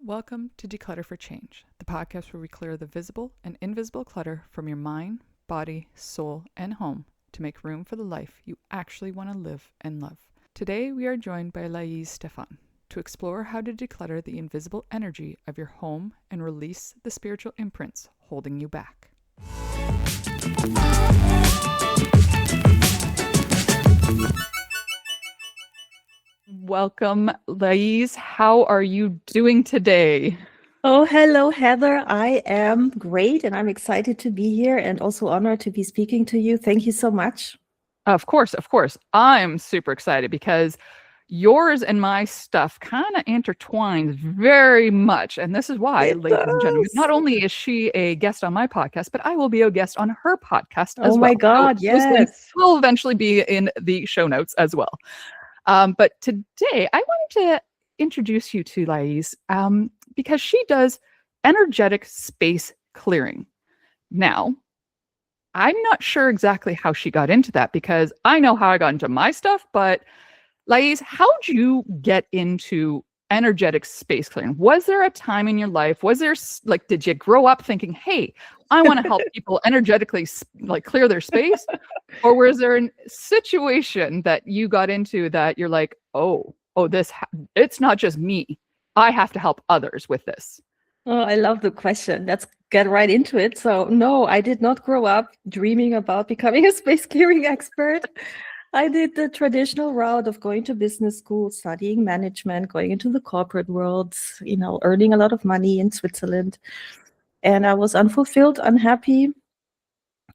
Welcome to Declutter for Change, the podcast where we clear the visible and invisible clutter from your mind, body, soul, and home to make room for the life you actually want to live and love. Today, we are joined by Lais Stephan to explore how to declutter the invisible energy of your home and release the spiritual imprints holding you back. Welcome, Lais. How are you doing today? Oh, hello, Heather. I am great and I'm excited to be here and also honored to be speaking to you. Thank you so much. Of course. I'm super excited because yours and my stuff kind of intertwines very much. And this is why, It ladies and gentlemen, does. not only is she a guest on my podcast, but I will be a guest on her podcast as Oh well. my God, So those links yes. will eventually be in the show notes as well. But today I wanted to introduce you to Lais because she does energetic space clearing. Now, I'm not sure exactly how she got into that because I know how I got into my stuff, but Lais, how'd you get into energetic space clearing? Was there a time in your life? Was there did you grow up thinking, hey, I want to help people energetically clear their space? Or was there a situation that you got into that you're like, it's not just me. I have to help others with this. Oh, I love the question. Let's get right into it. So, no, I did not grow up dreaming about becoming a space clearing expert. I did the traditional route of going to business school, studying management, going into the corporate world, earning a lot of money in Switzerland. And I was unfulfilled, unhappy.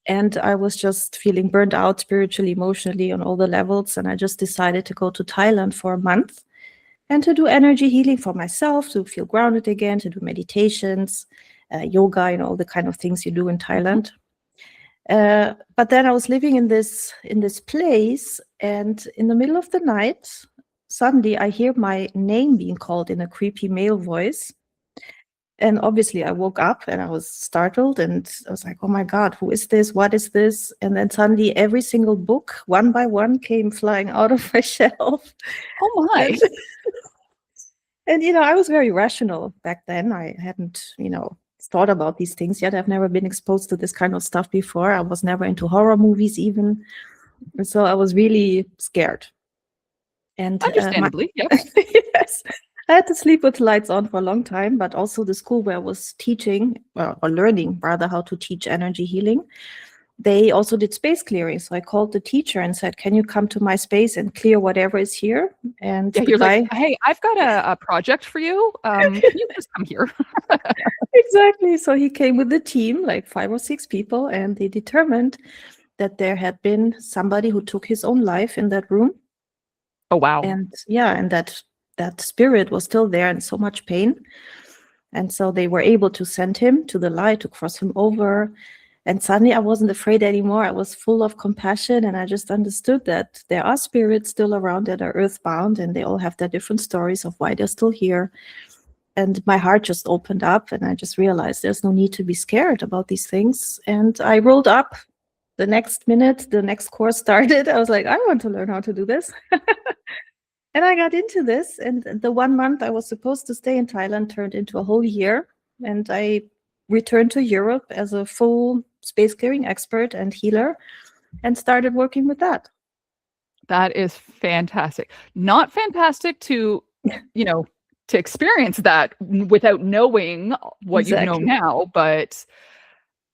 And I was just feeling burnt out spiritually, emotionally, on all the levels. And I just decided to go to Thailand for a month and to do energy healing for myself, to feel grounded again, to do meditations, yoga, all the kind of things you do in Thailand. But then I was living in this place, and in the middle of the night, suddenly I hear my name being called in a creepy male voice. And obviously I woke up and I was startled and I was like, oh my God, who is this? What is this? And then suddenly every single book, one by one, came flying out of my shelf. Oh my. And I was very rational back then. I hadn't, thought about these things yet. I've never been exposed to this kind of stuff before. I was never into horror movies even. And so I was really scared. And understandably, yep. Yes. I had to sleep with lights on for a long time, but also the school where I was teaching, or learning rather, how to teach energy healing, they also did space clearing. So I called the teacher and said, can you come to my space and clear whatever is here? And yeah, you're like, hey, I've got a project for you. Can you just come here? Exactly. So he came with the team, like 5 or 6 people, and they determined that there had been somebody who took his own life in that room. Oh, wow. And yeah, and that spirit was still there in so much pain. And so they were able to send him to the light, to cross him over. And suddenly I wasn't afraid anymore. I was full of compassion. And I just understood that there are spirits still around that are earthbound, and they all have their different stories of why they're still here. And my heart just opened up, and I just realized there's no need to be scared about these things. And I rolled up the next minute, the next course started. I was like, I want to learn how to do this. And I got into this, and the 1 month I was supposed to stay in Thailand turned into a whole year. And I returned to Europe as a full space clearing expert and healer and started working with that. That is fantastic. Not fantastic to experience that without knowing what you know now, but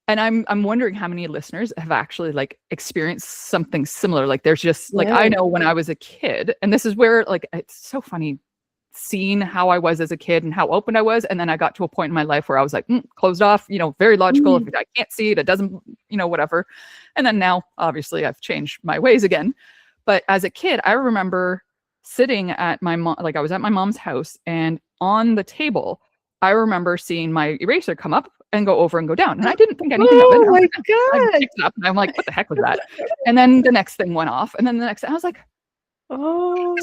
and I'm wondering how many listeners have actually experienced something similar. Like there's just I know when I was a kid, and this is where it's so funny seeing how I was as a kid and how open I was. And then I got to a point in my life where I was like, closed off, very logical. If I can't see it, it doesn't, whatever. And then now obviously I've changed my ways again. But as a kid, I remember sitting at my mom, I was at my mom's house, and on the table, I remember seeing my eraser come up and go over and go down. And I didn't think anything of it. Oh my God. I picked it up and I'm like, what the heck was that? And then the next thing went off. And then the next thing, I was like, oh.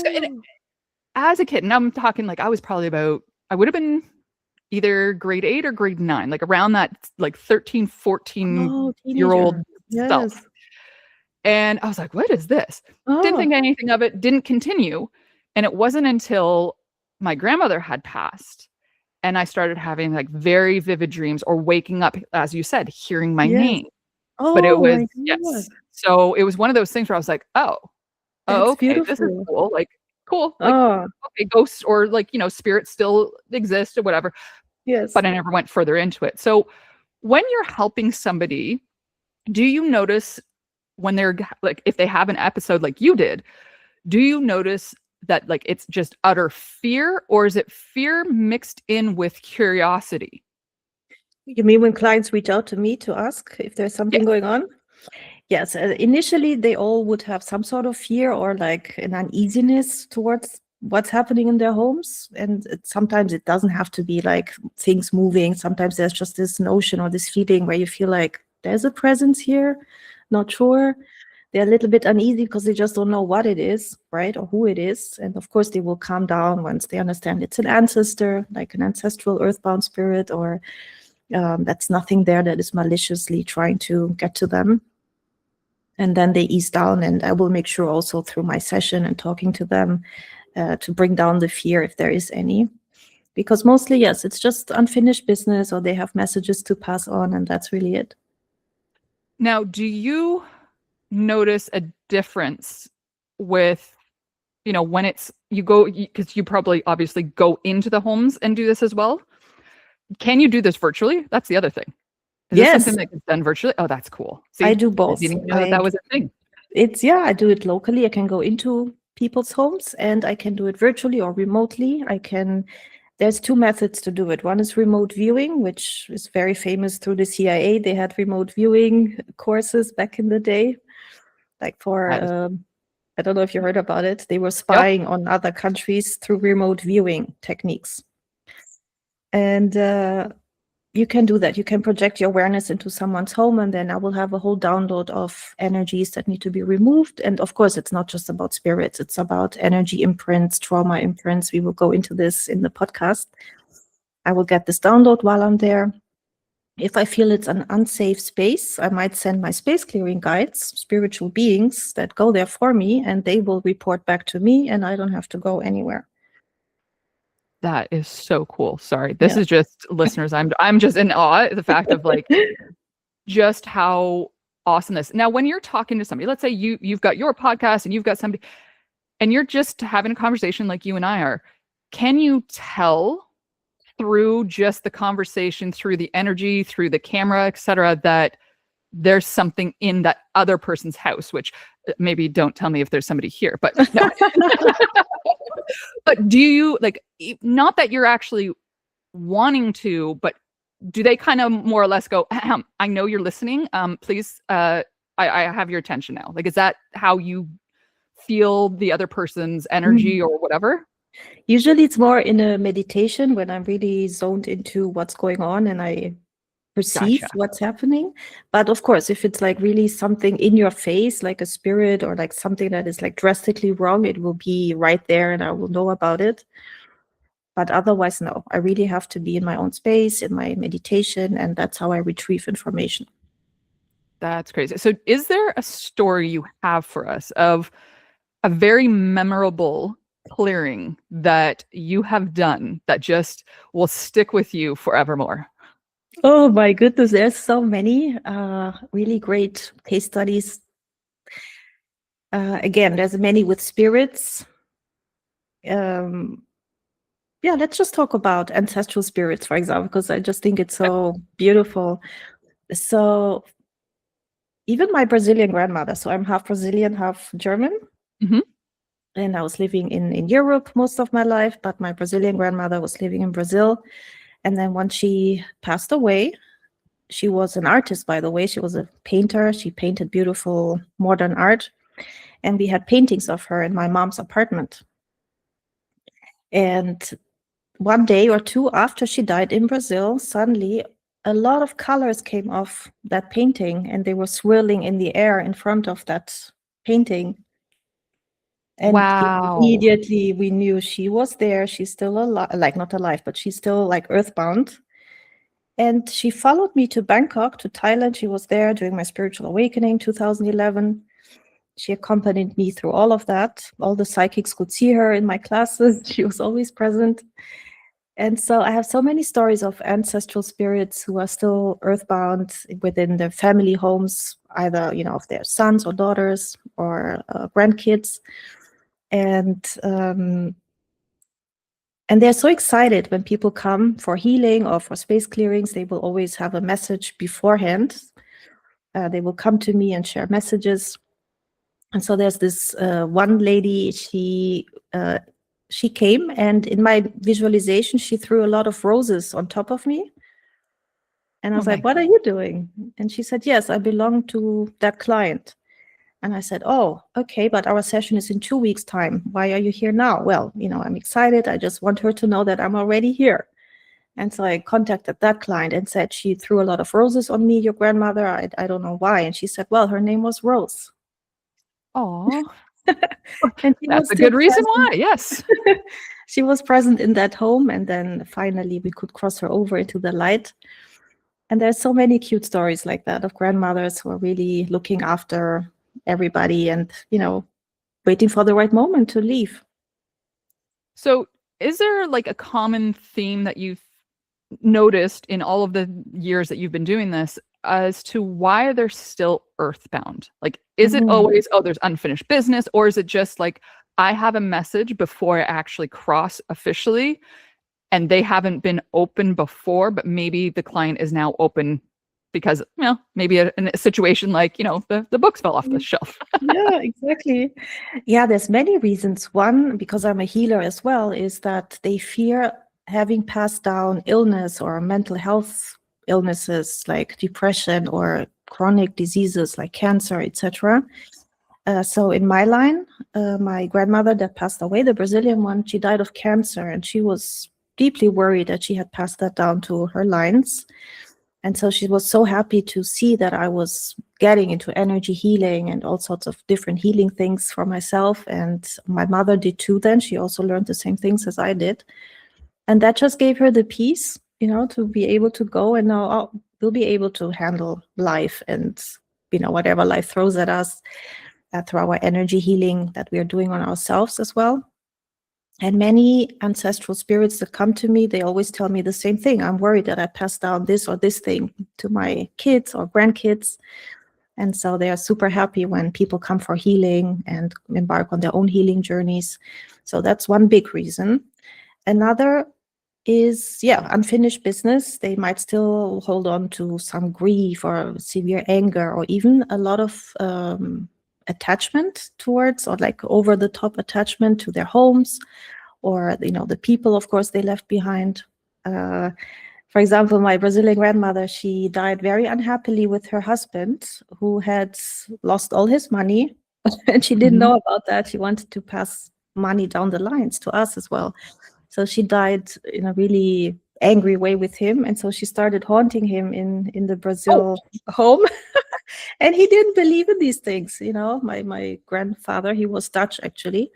As a kid, and I'm talking I was probably I would have been either grade 8 or grade 9, around that 13, 14-year-old self. And I was like, what is this? Didn't think anything of it, didn't continue. And it wasn't until my grandmother had passed and I started having like very vivid dreams, or waking up, as you said, hearing my Yes. name. But it Oh was, my God. yes. So it was one of those things where I was like, oh, That's okay, this is beautiful. cool. Like, cool. Like, Oh, okay, ghosts or like, spirits still exist or whatever. But yes. I never went further into it. So when you're helping somebody, do you notice when they're like, if they have an episode like you did, do you notice that like it's just utter fear, or is it fear mixed in with curiosity? You mean when clients reach out to me to ask if there's something Yes. going on? Yes. Initially, they all would have some sort of fear or like an uneasiness towards what's happening in their homes. And sometimes it doesn't have to be like things moving. Sometimes there's just this notion or this feeling where you feel like there's a presence here, not sure. They're a little bit uneasy because they just don't know what it is, right? Or who it is. And of course, they will calm down once they understand it's an ancestor, like an ancestral earthbound spirit, or that's nothing there that is maliciously trying to get to them. And then they ease down, and I will make sure also through my session and talking to them to bring down the fear if there is any. Because mostly, yes, it's just unfinished business, or they have messages to pass on, and that's really it. Now, do you notice a difference with, when it's you go, because you probably obviously go into the homes and do this as well? Can you do this virtually? That's the other thing. Is this Yes, something that gets done virtually? Oh, that's cool. See, I do I both. didn't even know that was a thing. I do it locally. I can go into people's homes, and I can do it virtually or remotely. There's two methods to do it. One is remote viewing, which is very famous through the CIA. They had remote viewing courses back in the day, like for, I don't know if you heard about it. They were spying on other countries through remote viewing techniques. And you can do that. You can project your awareness into someone's home, and then I will have a whole download of energies that need to be removed. And of course, it's not just about spirits. It's about energy imprints, trauma imprints. We will go into this in the podcast. I will get this download while I'm there. If I feel it's an unsafe space, I might send my space clearing guides, spiritual beings that go there for me, and they will report back to me, and I don't have to go anywhere. That is so cool. Sorry. This is just listeners. I'm just in awe at the fact of like just how awesome this. Now, when you're talking to somebody, let's say you've got your podcast and you've got somebody and you're just having a conversation like you and I are, can you tell through just the conversation, through the energy, through the camera, etc., that there's something in that other person's house? Which maybe don't tell me if there's somebody here, but no. But do you like, not that you're actually wanting to, but do they kind of more or less go, I know you're listening. Please, I have your attention now. Like, is that how you feel the other person's energy or whatever? Usually it's more in a meditation when I'm really zoned into what's going on and I perceive what's happening. But of course, if it's like really something in your face, like a spirit or like something that is like drastically wrong, it will be right there and I will know about it. But otherwise, no, I really have to be in my own space, in my meditation, and that's how I retrieve information. That's crazy. So is there a story you have for us of a very memorable clearing that you have done that just will stick with you forevermore? Oh my goodness, there's so many really great case studies. Again, there's many with spirits. Let's just talk about ancestral spirits, for example, because I just think it's so beautiful. So even my Brazilian grandmother, so I'm half Brazilian, half German. Mm-hmm. And I was living in Europe most of my life, but my Brazilian grandmother was living in Brazil. And then once she passed away, she was an artist, by the way. She was a painter. She painted beautiful modern art. And we had paintings of her in my mom's apartment. And one day or two after she died in Brazil, suddenly a lot of colors came off that painting and they were swirling in the air in front of that painting. And immediately we knew she was there. She's still alive, like not alive, but she's still like earthbound. And she followed me to Bangkok, to Thailand. She was there during my spiritual awakening, 2011. She accompanied me through all of that. All the psychics could see her in my classes. She was always present. And so I have so many stories of ancestral spirits who are still earthbound within their family homes, either, of their sons or daughters or grandkids. And they're so excited when people come for healing or for space clearings. They will always have a message beforehand. They will come to me and share messages. And so there's this one lady, she came, and in my visualization, she threw a lot of roses on top of me. And I was like, what are you doing? And she said, yes, I belong to that client. And I said, oh, okay, but our session is in 2 weeks' time. Why are you here now? Well, I'm excited. I just want her to know that I'm already here. And so I contacted that client and said, she threw a lot of roses on me, your grandmother. I don't know why. And she said, well, her name was Rose. Oh, and that's a good reason why, yes. She was present in that home. And then finally we could cross her over into the light. And there's so many cute stories like that of grandmothers who are really looking after everybody and, waiting for the right moment to leave. So is there like a common theme that you've noticed in all of the years that you've been doing this as to why they're still earthbound? Like, is it always, there's unfinished business, or is it just like, I have a message before I actually cross officially and they haven't been open before, but maybe the client is now open because, maybe in a situation like, the books fell off the shelf. Yeah, exactly. Yeah, there's many reasons. One, because I'm a healer as well, is that they fear having passed down illness or mental health illnesses like depression or chronic diseases like cancer, etc. So in my line, my grandmother that passed away, the Brazilian one, she died of cancer, and she was deeply worried that she had passed that down to her lines. And so she was so happy to see that I was getting into energy healing and all sorts of different healing things for myself. And my mother did too then. She also learned the same things as I did. And that just gave her the peace, to be able to go and know, oh, we'll be able to handle life and, whatever life throws at us through our energy healing that we are doing on ourselves as well. And many ancestral spirits that come to me, they always tell me the same thing. I'm worried that I passed down this or this thing to my kids or grandkids. And so they are super happy when people come for healing and embark on their own healing journeys. So that's one big reason. Another is, unfinished business. They might still hold on to some grief or severe anger, or even a lot of attachment towards, or like over the top attachment to their homes, or the people, of course, they left behind. For example, my Brazilian grandmother, she died very unhappily with her husband, who had lost all his money, and she didn't know about that. She wanted to pass money down the lines to us as well. So she died in a really angry way with him, and so she started haunting him in the Brazil home. And he didn't believe in these things. My grandfather, he was Dutch actually.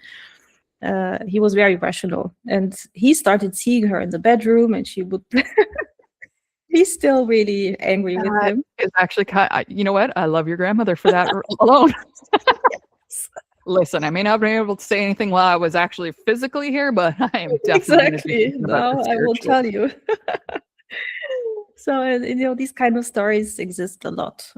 He was very rational, and he started seeing her in the bedroom, and she would he's still really angry with him. It's actually you know what? I love your grandmother for that alone. Yes. Listen, I may not have been able to say anything while I was actually physically here, but I am definitely now I will tell you. So, these kind of stories exist a lot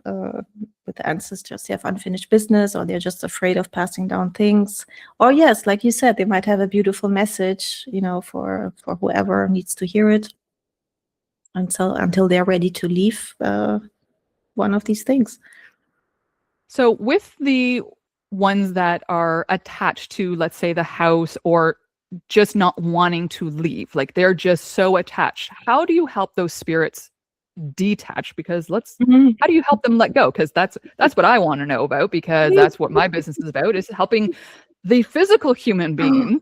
with the ancestors. They have unfinished business, or they're just afraid of passing down things. Or yes, like you said, they might have a beautiful message, for whoever needs to hear it until they're ready to leave one of these things. So with the ones that are attached to, let's say, the house, or just not wanting to leave, like they're just so attached, how do you help those spirits detach? Because how do you help them let go? Because that's what I want to know about, because that's what my business is about, is helping the physical human being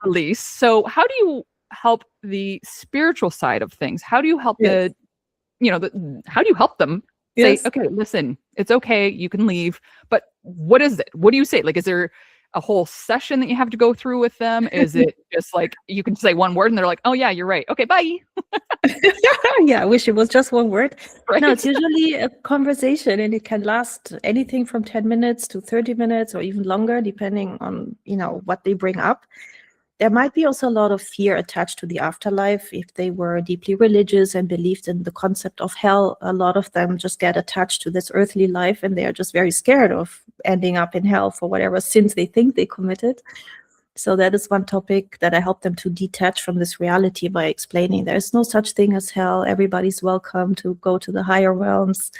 release. So how do you help the spiritual side of things? How do you help how do you help them say, okay, listen, it's okay, you can leave, but what is it? What do you say? Like, is there a whole session that you have to go through with them? Is it just like you can say one word and they're like, oh yeah, you're right, okay, bye? Yeah, I wish it was just one word. Right? No, it's usually a conversation, and it can last anything from 10 minutes to 30 minutes or even longer, depending on what they bring up. there might be also a lot of fear attached to the afterlife. If they were deeply religious and believed in the concept of hell, a lot of them just get attached to this earthly life, and they are just very scared of ending up in hell for whatever sins they think they committed. So that is one topic that I help them to detach from this reality by explaining there's no such thing as hell. Everybody's welcome to go to the higher realms.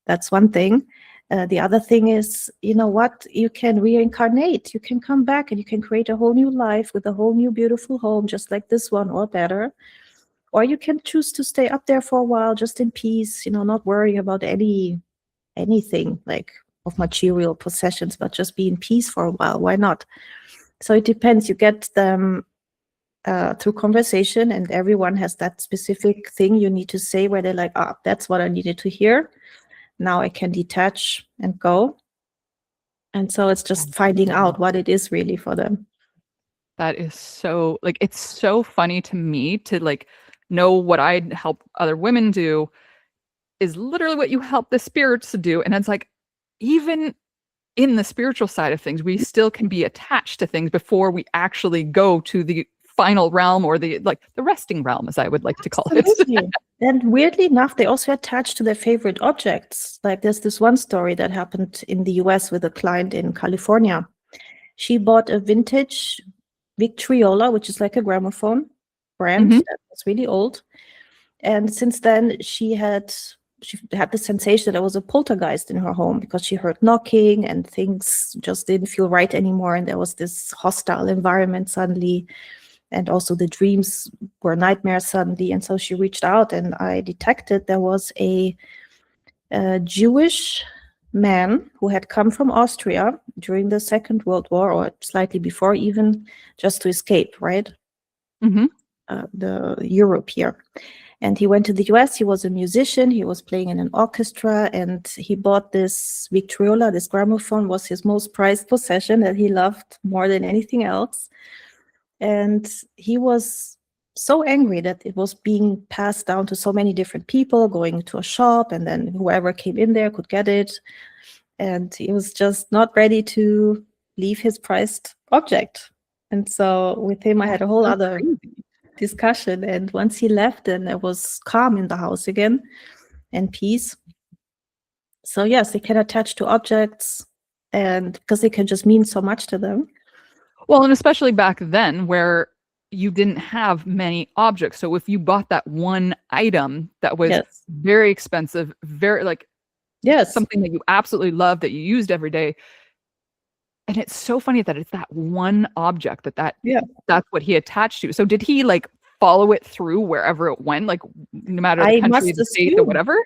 That's one thing. The other thing is, you know what? You can reincarnate. You can come back and you can create a whole new life with a whole new beautiful home, just like this one or better. Or you can choose to stay up there for a while, just in peace, not worrying about anything like of material possessions, but just be in peace for a while. Why not? So it depends. You get them through conversation, and everyone has that specific thing you need to say where they're like, that's what I needed to hear. Now I can detach and go. And so it's just finding out what it is really for them. That is so, like, it's so funny to me to like know what I help other women do is literally what you help the spirits to do. And it's like, even in the spiritual side of things, we still can be attached to things before we actually go to the final realm, or the resting realm, as I would like to call it. And weirdly enough, they also attach to their favorite objects. Like there's this one story that happened in the US with a client in California. She bought a vintage Victrola, which is like a gramophone brand that was really old. And since then, she had the sensation that there was a poltergeist in her home, because she heard knocking and things just didn't feel right anymore. And there was this hostile environment suddenly. And also the dreams were nightmares suddenly. And so she reached out, and I detected there was a Jewish man who had come from Austria during the Second World War, or slightly before even, just to escape, right? The Europe here. And he went to the US. He was a musician. He was playing in an orchestra, and he bought this Victrola. This gramophone was his most prized possession that he loved more than anything else. And he was so angry that it was being passed down to so many different people, going to a shop, and then whoever came in there could get it. And he was just not ready to leave his prized object. And so with him, I had a whole other discussion. And once he left, then there was calm in the house again and peace. So yes, they can attach to objects, and because they can just mean so much to them. Well, and especially back then where you didn't have many objects. So if you bought that one item that was very expensive, very something that you absolutely loved, that you used every day. And it's so funny that it's that one object that's what he attached to. So did he like follow it through wherever it went, like no matter the country, the state, or whatever?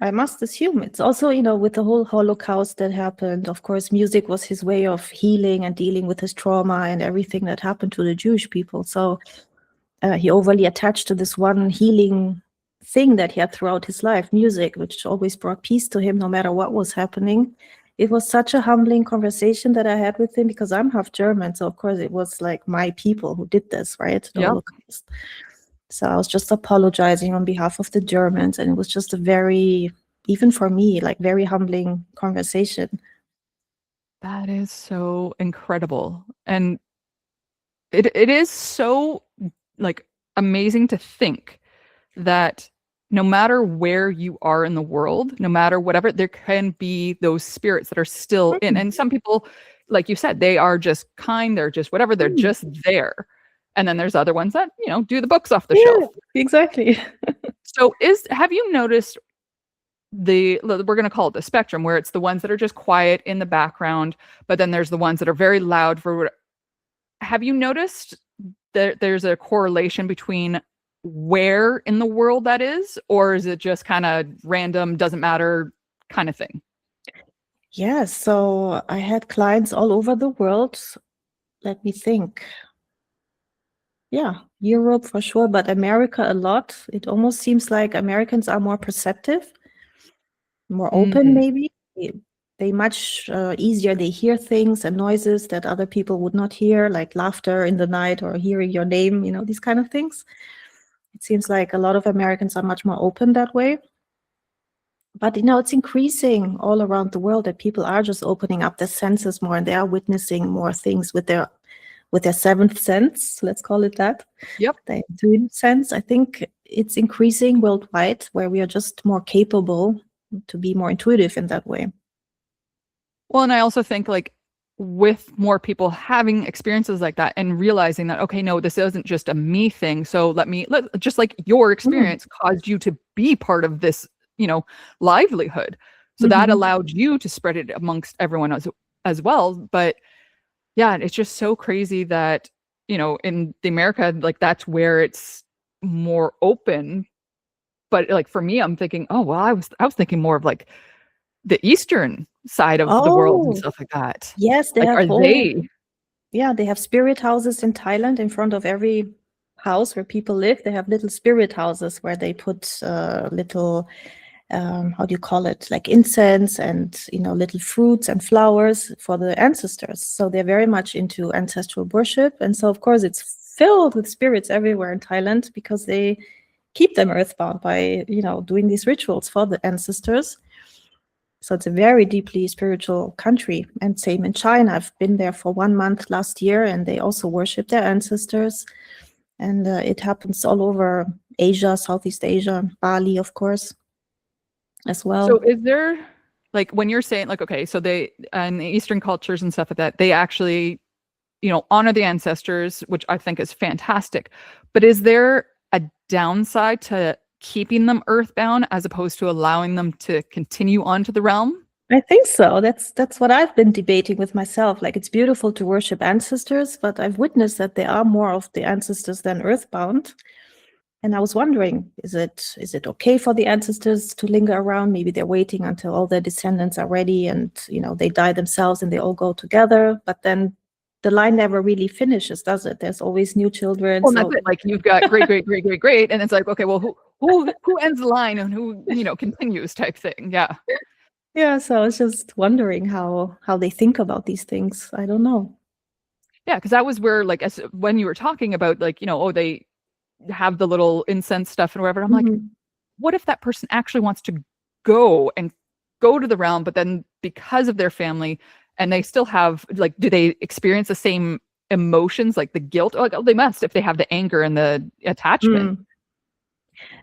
I must assume it's also, with the whole Holocaust that happened, of course, music was his way of healing and dealing with his trauma and everything that happened to the Jewish people. So he overly attached to this one healing thing that he had throughout his life, music, which always brought peace to him no matter what was happening. It was such a humbling conversation that I had with him, because I'm half German. So, of course, it was like my people who did this, right? The Holocaust. So I was just apologizing on behalf of the Germans. And it was just a very, even for me, like very humbling conversation. That is so incredible. And it is so like amazing to think that no matter where you are in the world, no matter whatever, there can be those spirits that are still in. And some people, like you said, they are just kind, they're just whatever, they're just there. And then there's other ones that, do the books off the shelf. Exactly. So have you noticed we're going to call it the spectrum, where it's the ones that are just quiet in the background, but then there's the ones that are very loud have you noticed that there's a correlation between where in the world that is, or is it just kind of random, doesn't matter kind of thing? Yeah, so I had clients all over the world. Let me think. Yeah, Europe for sure, but America a lot. It almost seems like Americans are more perceptive, more open maybe. They much easier, they hear things and noises that other people would not hear, like laughter in the night or hearing your name, these kind of things. It seems like a lot of Americans are much more open that way. But, it's increasing all around the world that people are just opening up their senses more, and they are witnessing more things with their with their seventh sense, let's call it that. Yep. The intuitive sense. I think it's increasing worldwide, where we are just more capable to be more intuitive in that way. Well, and I also think like with more people having experiences like that and realizing that, okay, no, this isn't just a me thing. So let just like your experience caused you to be part of this, livelihood. So that allowed you to spread it amongst everyone as well. But yeah, it's just so crazy that, in the America, like that's where it's more open. But like for me, I'm thinking, oh, well, I was thinking more of like the Eastern side of the world and stuff like that. Yes, they like, have they have spirit houses in Thailand. In front of every house where people live, they have little spirit houses where they put little, how do you call it, like incense and little fruits and flowers for the ancestors. So they're very much into ancestral worship, and so of course it's filled with spirits everywhere in Thailand, because they keep them earthbound by doing these rituals for the ancestors. So it's a very deeply spiritual country. And same in China. I've been there for 1 month last year, and they also worship their ancestors. And it happens all over Asia, Southeast Asia, Bali, of course, as well. So is there, like, when you're saying, like, okay, so they, and the Eastern cultures and stuff like that, they actually, honor the ancestors, which I think is fantastic. But is there a downside to keeping them earthbound as opposed to allowing them to continue onto the realm? I think so. That's what I've been debating with myself. Like, it's beautiful to worship ancestors, but I've witnessed that there are more of the ancestors than earthbound. And I was wondering, is it okay for the ancestors to linger around? Maybe they're waiting until all their descendants are ready and they die themselves and they all go together. But then the line never really finishes, does it? There's always new children. Well, that's it. Like, you've got great, great, great, great, great, and it's like, okay, well, who ends the line and who continues, type thing. Yeah. Yeah. So I was just wondering how they think about these things. I don't know. Yeah, because that was where, like, when you were talking about, like, they have the little incense stuff and whatever. I'm like, what if that person actually wants to go to the realm, but then because of their family, and they still have, like, do they experience the same emotions, like the guilt? Like, oh, they must, if they have the anger and the attachment.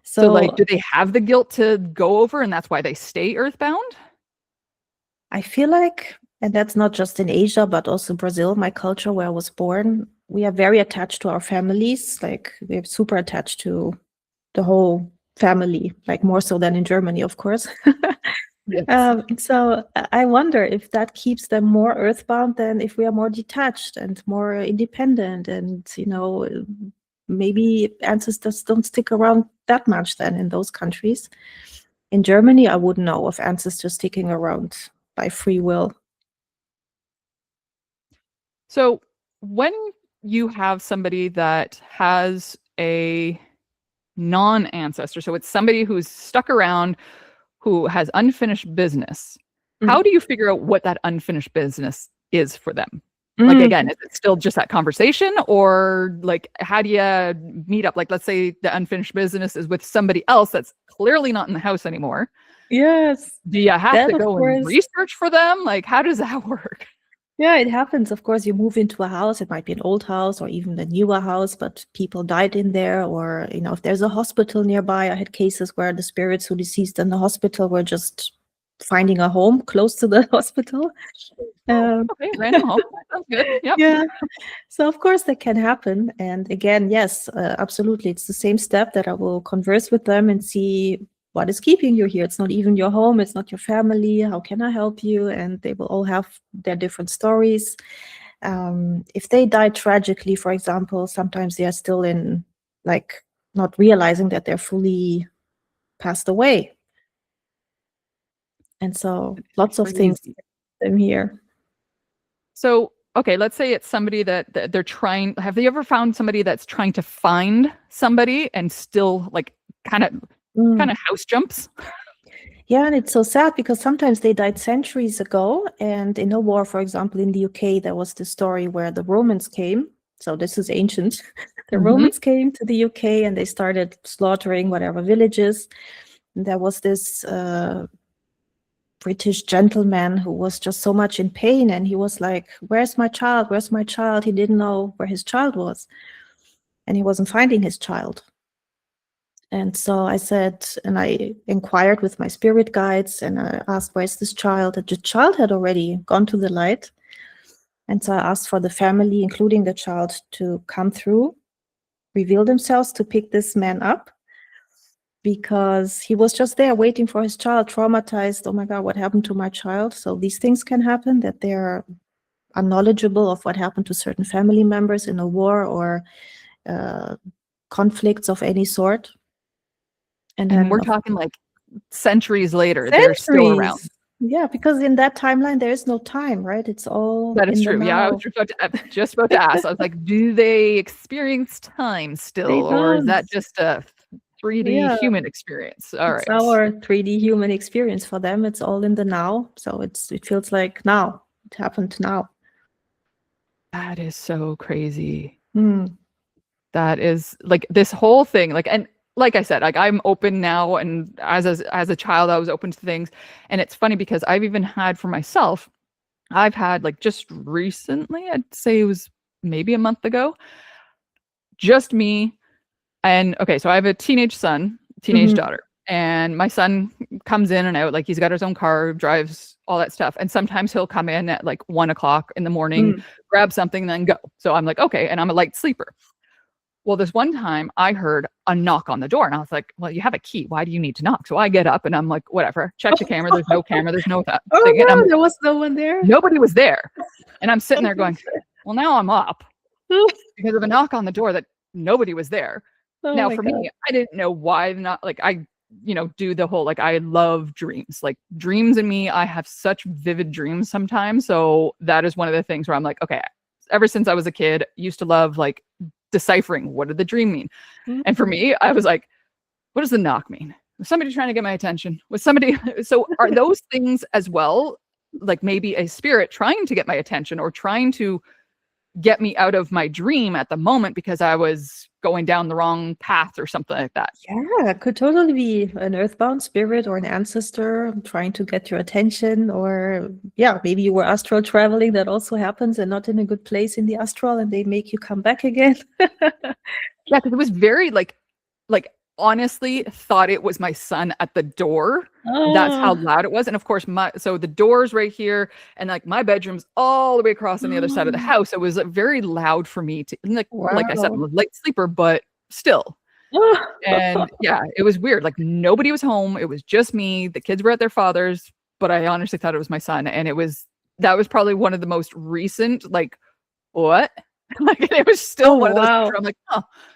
So like, do they have the guilt to go over, and that's why they stay earthbound? I feel like, and that's not just in Asia, but also Brazil, my culture where I was born, we are very attached to our families. Like, we're super attached to the whole family, like more so than in Germany, of course. Yes. So I wonder if that keeps them more earthbound than if we are more detached and more independent. And, maybe ancestors don't stick around that much then in those countries. In Germany, I wouldn't know of ancestors sticking around by free will. So when you have somebody that has a non-ancestor, so it's somebody who's stuck around, who has unfinished business, how do you figure out what that unfinished business is for them? Like, again, is it still just that conversation, or like, how do you meet up? Like, let's say the unfinished business is with somebody else that's clearly not in the house anymore. Yes. Do you have to go and research for them? Like, how does that work? Yeah, it happens. Of course, you move into a house. It might be an old house or even a newer house, but people died in there. Or, if there's a hospital nearby, I had cases where the spirits who deceased in the hospital were just finding a home close to the hospital. Okay, random home. Sounds good. Yep. Yeah. So of course that can happen. And again, yes, absolutely. It's the same step that I will converse with them and see what is keeping you here. It's not even your home. It's not your family. How can I help you? And they will all have their different stories. If they die tragically, for example, sometimes they are still in, like, not realizing that they're fully passed away. And so lots of things them here. So, okay, let's say it's somebody that they're trying. Have they ever found somebody that's trying to find somebody and still, like, kind of house jumps? Yeah, and it's so sad because sometimes they died centuries ago. And in a war, for example, in the UK, there was this story where the Romans came. So this is ancient. The Romans came to the UK and they started slaughtering whatever villages. And there was this British gentleman who was just so much in pain, and he was like, where's my child? Where's my child? He didn't know where his child was, and he wasn't finding his child. And so I said, and I inquired with my spirit guides, and I asked, where's this child? And the child had already gone to the light. And so I asked for the family, including the child, to come through, reveal themselves to pick this man up, because he was just there waiting for his child, traumatized. Oh my God, what happened to my child? So these things can happen, that they're unknowledgeable of what happened to certain family members in a war or conflicts of any sort. And then we're talking like centuries later, they're still around. Yeah, because in that timeline, there is no time, right? It's all that is true. Yeah, I was just about to ask. I was like, do they experience time still, or is that just a 3D human experience? All right, it's our 3D human experience. For them, it's all in the now. So it feels like now. It happened now. That is so crazy. That is like this whole thing. Like, and like I said, like I'm open now, and as a child, I was open to things. And it's funny because I've even had for myself, I've had like just recently, I'd say it was maybe a month ago, just me. And okay, so I have a teenage daughter, and my son comes in and out. Like he's got his own car, drives, all that stuff. And sometimes he'll come in at like 1 o'clock in the morning, grab something, then go. So I'm like, okay. And I'm a light sleeper. Well, this one time I heard a knock on the door, and I was like, well, you have a key. Why do you need to knock? So I get up and I'm like, whatever, check the camera. There's no camera. There's no thing. No, there was no one there. Nobody was there. And I'm sitting there going, well, now I'm up because of a knock on the door that nobody was there. Now, for me, I didn't know why not. Like I, do the whole, like, I love dreams, like dreams in me. I have such vivid dreams sometimes. So that is one of the things where I'm like, okay, ever since I was a kid, used to love like deciphering what did the dream mean. And for me, I was like, what does the knock mean? Was somebody trying to get my attention? Was somebody so are those things as well, like maybe a spirit trying to get my attention or trying to get me out of my dream at the moment because I was going down the wrong path or something like that? Yeah, it could totally be an earthbound spirit or an ancestor trying to get your attention, or maybe you were astral traveling. That also happens, and not in a good place in the astral, and they make you come back again. Yeah, because it was very like honestly thought it was my son at the door. That's how loud it was. And of course, so the door's right here, and like my bedroom's all the way across on the other side of the house. It was very loud for me to, like I said, I'm a light sleeper, but still. And yeah, it was weird. Like nobody was home. It was just me. The kids were at their father's, but I honestly thought it was my son. And that was probably one of the most recent, like, what? Like it was still one of those where I'm like,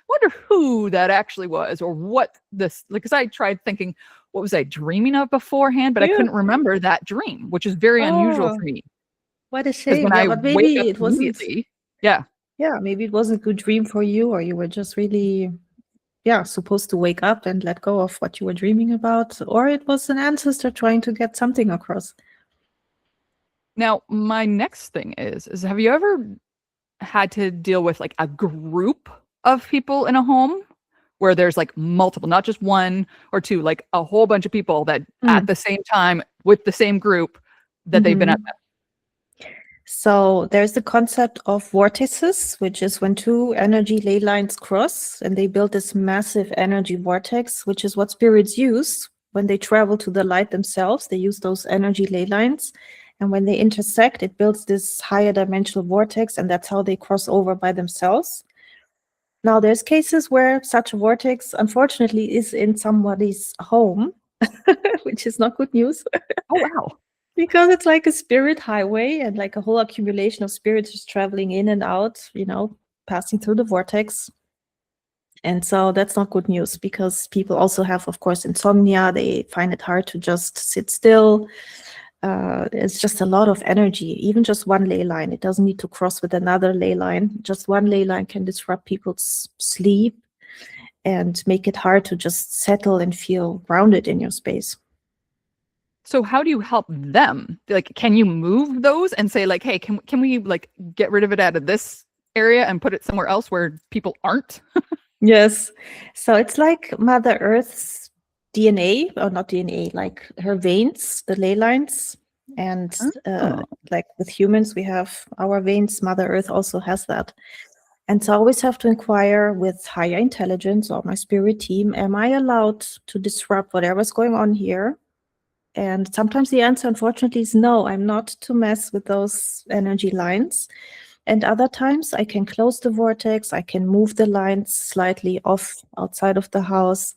wonder who that actually was, or what this, like, because I tried thinking, what was I dreaming of beforehand, but I couldn't remember that dream, which is very unusual for me. What a shame. When but maybe it wasn't. Yeah, maybe it wasn't a good dream for you, or you were just really supposed to wake up and let go of what you were dreaming about, or it was an ancestor trying to get something across. Now, my next thing is have you ever had to deal with like a group of people in a home where there's like multiple, not just one or two, like a whole bunch of people that at the same time with the same group that they've been at that? So there's the concept of vortices, which is when two energy ley lines cross and they build this massive energy vortex, which is what spirits use when they travel to the light themselves. They use those energy ley lines. And when they intersect, it builds this higher dimensional vortex, and that's how they cross over by themselves. Now, there's cases where such a vortex, unfortunately, is in somebody's home, which is not good news. Oh, wow. Because it's like a spirit highway, and like a whole accumulation of spirits just traveling in and out, passing through the vortex. And so that's not good news, because people also have, of course, insomnia. They find it hard to just sit still. It's just a lot of energy, even just one ley line. It doesn't need to cross with another ley line. Just one ley line can disrupt people's sleep and make it hard to just settle and feel grounded in your space. So how do you help them? Like, can you move those and say like, hey, can we like get rid of it out of this area and put it somewhere else where people aren't? Yes. So it's like Mother Earth's DNA, or not DNA, like her veins, the ley lines. And like with humans, we have our veins. Mother Earth also has that. And so I always have to inquire with higher intelligence or my spirit team, am I allowed to disrupt whatever's going on here? And sometimes the answer, unfortunately, is no, I'm not to mess with those energy lines. And other times I can close the vortex, I can move the lines slightly off outside of the house.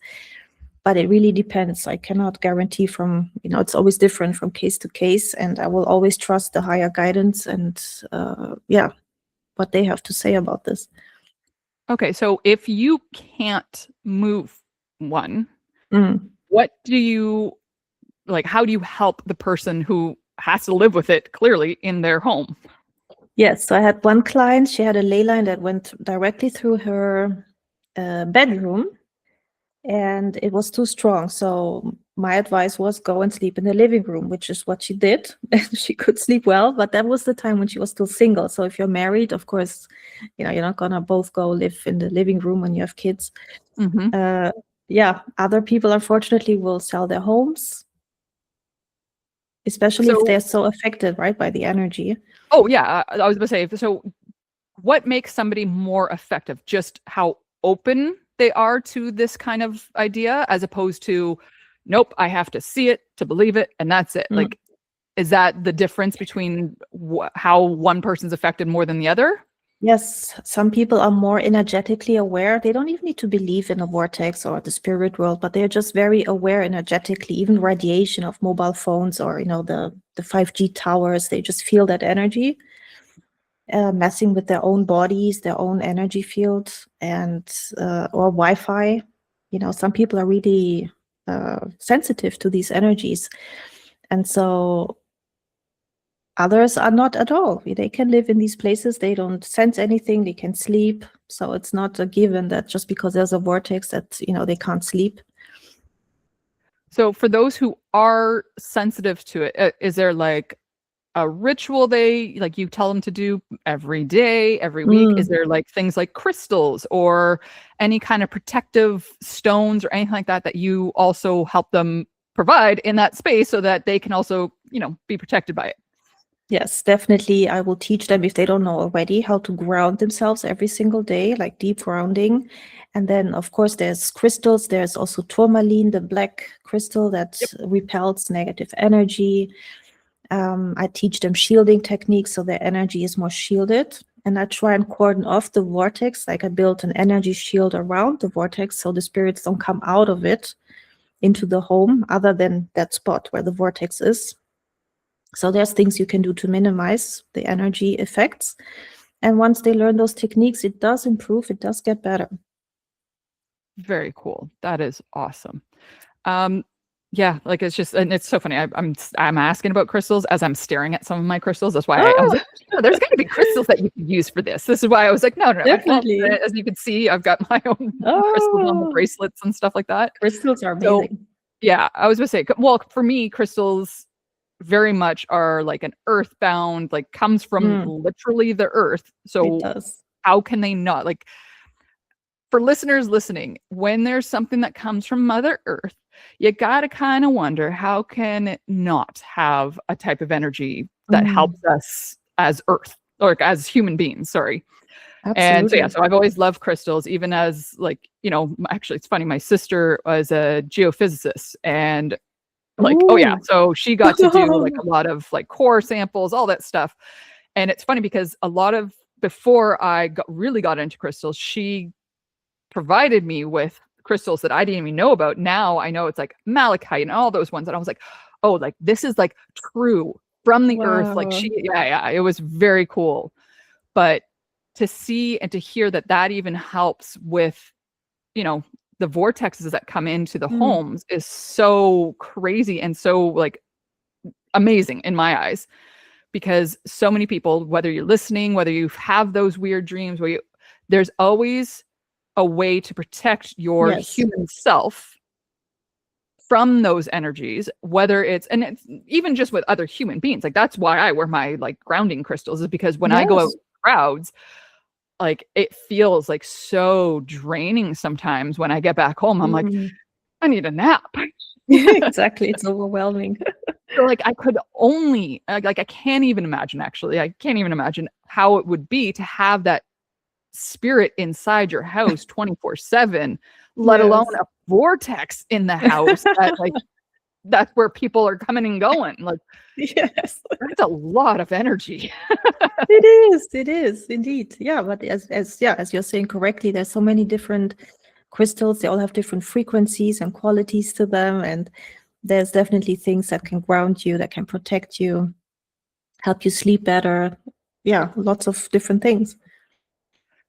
But it really depends. I cannot guarantee from, it's always different from case to case. And I will always trust the higher guidance and what they have to say about this. Okay, so if you can't move one, what do you, like, how do you help the person who has to live with it clearly in their home? Yes, so I had one client, she had a ley line that went directly through her bedroom, and it was too strong. So my advice was go and sleep in the living room, which is what she did. And she could sleep well, but that was the time when she was still single. So if you're married, of course, you're not gonna both go live in the living room when you have kids. Other people, unfortunately, will sell their homes, especially if they're so affected, right, by the energy. Oh, yeah. I was going to say, so what makes somebody more effective? Just how open they are to this kind of idea, as opposed to, nope, I have to see it to believe it, and that's it. Like, is that the difference between how one person's affected more than the other? Yes, some people are more energetically aware. They don't even need to believe in a vortex or the spirit world, but they're just very aware energetically. Even radiation of mobile phones or the 5G towers, they just feel that energy messing with their own bodies, their own energy field, and or Wi-Fi. Some people are really sensitive to these energies, and so others are not at all. They can live in these places. They don't sense anything. They can sleep. So it's not a given that just because there's a vortex that, they can't sleep. So for those who are sensitive to it, is there like a ritual you tell them to do every day, every week? Is there like things like crystals or any kind of protective stones or anything like that you also help them provide in that space so that they can also, be protected by it? Yes, definitely. I will teach them, if they don't know already, how to ground themselves every single day, like deep grounding. And then, of course, there's crystals. There's also tourmaline, the black crystal that repels negative energy. I teach them shielding techniques so their energy is more shielded. And I try and cordon off the vortex. Like I built an energy shield around the vortex so the spirits don't come out of it into the home other than that spot where the vortex is. So there's things you can do to minimize the energy effects. And once they learn those techniques, it does improve. It does get better. Very cool. That is awesome. Yeah, like it's just, and it's so funny. I'm asking about crystals as I'm staring at some of my crystals. That's why I was like, there's got to be crystals that you can use for this. This is why I was like, no. Definitely. As you can see, I've got my own crystals on the bracelets and stuff like that. Crystals are amazing. So, yeah, I was going to say, well, for me, crystals very much are like an earthbound, like comes from literally the earth. So how can they not, like, for listeners listening, when there's something that comes from Mother Earth, you gotta kind of wonder, how can it not have a type of energy that helps us as Earth, or as human beings, sorry. Absolutely. And so I've always loved crystals, even as actually it's funny, my sister was a geophysicist, and so she got to do like a lot of like core samples, all that stuff. And it's funny because before I really got into crystals, she provided me with crystals that I didn't even know about. Now I know it's like malachite and all those ones. And I was like, oh, like this is like true from the earth. Like it was very cool. But to see and to hear that even helps with, the vortexes that come into the homes is so crazy and so like amazing in my eyes, because so many people, whether you're listening, whether you have those weird dreams, there's always a way to protect your human self from those energies, whether it's even just with other human beings. Like that's why I wear my like grounding crystals, is because when I go out in crowds, like it feels like so draining sometimes when I get back home. I'm like, I need a nap. Exactly. It's overwhelming. So like I could only like I can't even imagine actually. I can't even imagine how it would be to have that spirit inside your house 24/7, let alone Yes. a vortex in the house that like that's where people are coming and going. Like Yes. that's a lot of energy. It is indeed. Yeah, but as you're saying correctly, there's so many different crystals. They all have different frequencies and qualities to them, and there's definitely things that can ground you, that can protect you, help you sleep better. Yeah, lots of different things.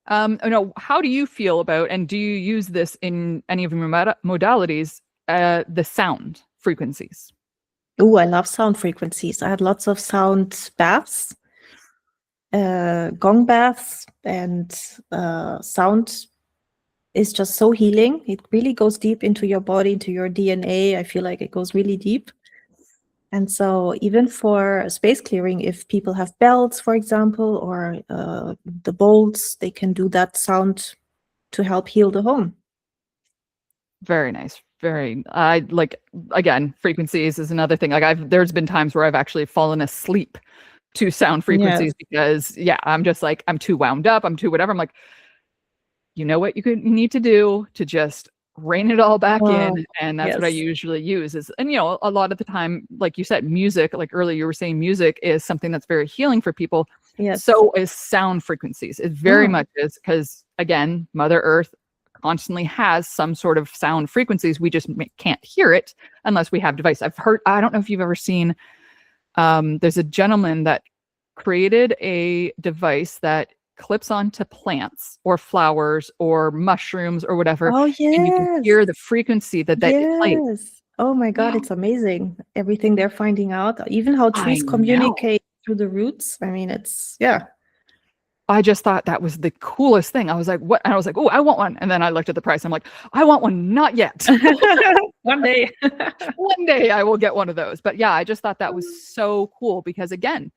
How do you feel about, and do you use this in any of your modalities, the sound frequencies? Oh, I love sound frequencies. I had lots of sound baths, gong baths, and sound is just so healing. It really goes deep into your body, into your DNA. I feel like it goes really deep. And so even for space clearing, if people have belts, for example, or the bolts, they can do that sound to help heal the home. Very nice. Very, I like, again, frequencies is another thing. Like there's been times where I've actually fallen asleep to sound frequencies Yes. because I'm just like, I'm too wound up. I'm too whatever. I'm like, you know what you need to do to just rein it all back in. And that's what I Yes. usually use is, and a lot of the time, like you said, music, like earlier you were saying music is something that's very healing for people. Yes. So is sound frequencies. It very much is, because again, Mother Earth constantly has some sort of sound frequencies. We just can't hear it unless we have device. I don't know if you've ever seen, there's a gentleman that created a device that clips onto plants or flowers or mushrooms or whatever, Oh, and you can yes. hear the frequency that it plays. Yes. Oh my God, it's amazing. Everything they're finding out, even how I trees know. communicate through the roots. I mean, yeah. I just thought that was the coolest thing. I was like, what? And I was like, oh, I want one. And then I looked at the price. I'm like, I want one. Not yet. One day. One day I will get one of those. But yeah, I just thought that was so cool because again,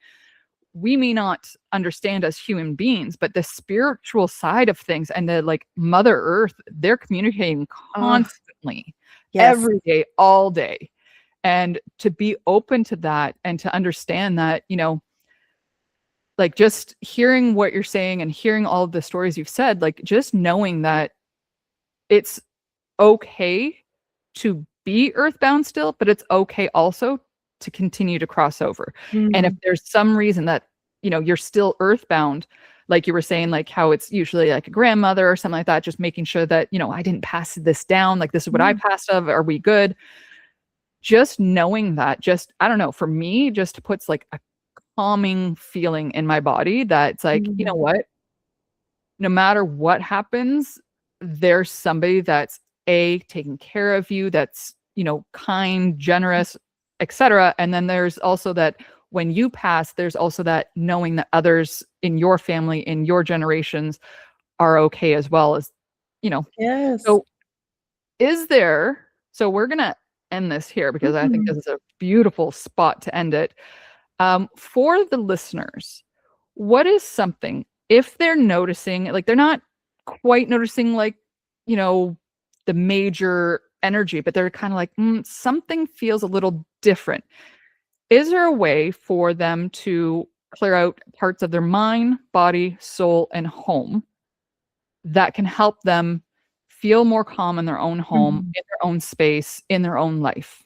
we may not understand as human beings, but the spiritual side of things and the like Mother Earth, they're communicating constantly, Yes. every day, all day. And to be open to that and to understand that, like just hearing what you're saying and hearing all of the stories you've said, like just knowing that it's okay to be earthbound still, but it's okay also to continue to cross over. And if there's some reason that, you're still earthbound, like you were saying, like how it's usually like a grandmother or something like that, just making sure that, I didn't pass this down. Like this is what I passed of. Are we good? Just knowing that, just, I don't know, for me, just puts like a calming feeling in my body that's like, you know what? No matter what happens, there's somebody that's taking care of you, that's, kind, generous, etc. And then there's also that when you pass, there's also that knowing that others in your family, in your generations are okay as well as, Yes. So so we're going to end this here because I think this is a beautiful spot to end it. For the listeners, what is something, if they're noticing, like they're not quite noticing, like, the major energy, but they're kind of like, something feels a little different. Is there a way for them to clear out parts of their mind, body, soul, and home that can help them feel more calm in their own home, in their own space, in their own life?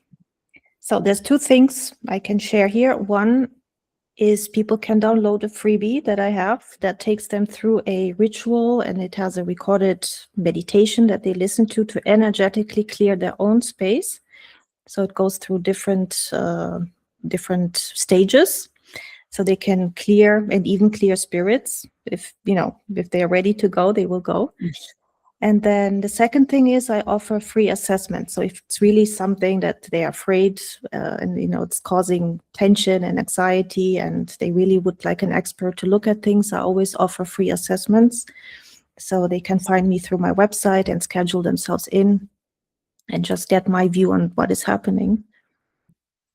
So there's two things I can share here. One is people can download a freebie that I have that takes them through a ritual, and it has a recorded meditation that they listen to energetically clear their own space. So it goes through different stages, so they can clear and even clear spirits. If they're ready to go, they will go. And then the second thing is I offer free assessment. So if it's really something that they're afraid and it's causing tension and anxiety, and they really would like an expert to look at things, I always offer free assessments. So they can find me through my website and schedule themselves in and just get my view on what is happening.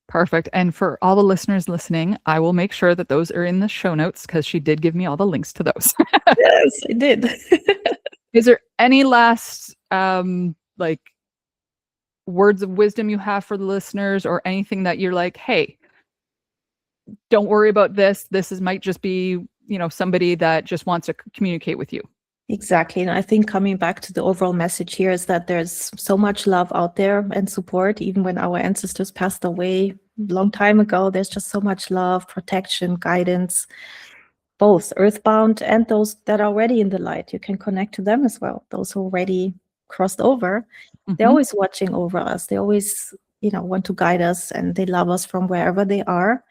Perfect. And for all the listeners listening, I will make sure that those are in the show notes because she did give me all the links to those. Yes, I did. Is there any last words of wisdom you have for the listeners, or anything that you're like, hey, don't worry about this. Might just be, somebody that just wants to communicate with you. Exactly. And I think coming back to the overall message here is that there's so much love out there and support. Even when our ancestors passed away a long time ago, there's just so much love, protection, guidance, both earthbound and those that are already in the light. You can connect to them as well. Those who already crossed over, they're always watching over us. They always, want to guide us, and they love us from wherever they are.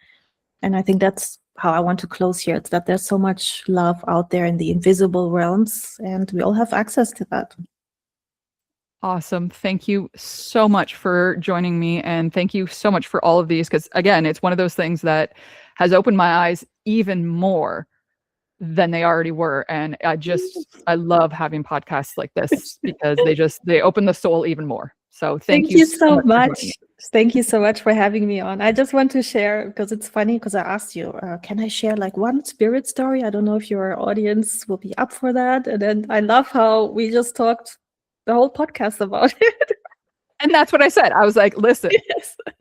And I think that's how I want to close here. It's that there's so much love out there in the invisible realms, and we all have access to that. Awesome. Thank you so much for joining me. And thank you so much for all of these. Because again, it's one of those things that has opened my eyes even more than they already were. And I love having podcasts like this because they open the soul even more. So thank you so much. Thank you so much for having me on. I just want to share, because it's funny, because I asked you, can I share like one spirit story? I don't know if your audience will be up for that. And then I love how we just talked the whole podcast about it. And that's what I said. I was like, listen,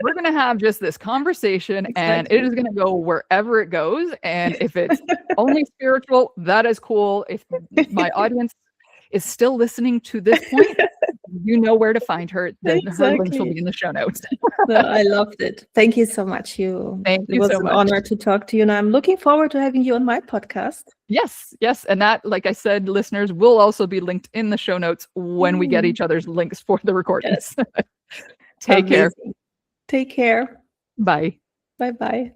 we're going to have just this conversation, and it is going to go wherever it goes. And if it's only spiritual, that is cool. If my audience is still listening to this point, you know where to find her. Her links will be in the show notes. No, I loved it. Thank you so much. It was an honor to talk to you, and I'm looking forward to having you on my podcast. Yes. And that, like I said, listeners, will also be linked in the show notes when we get each other's links for the recordings. Take care. Take care. Bye. Bye-bye.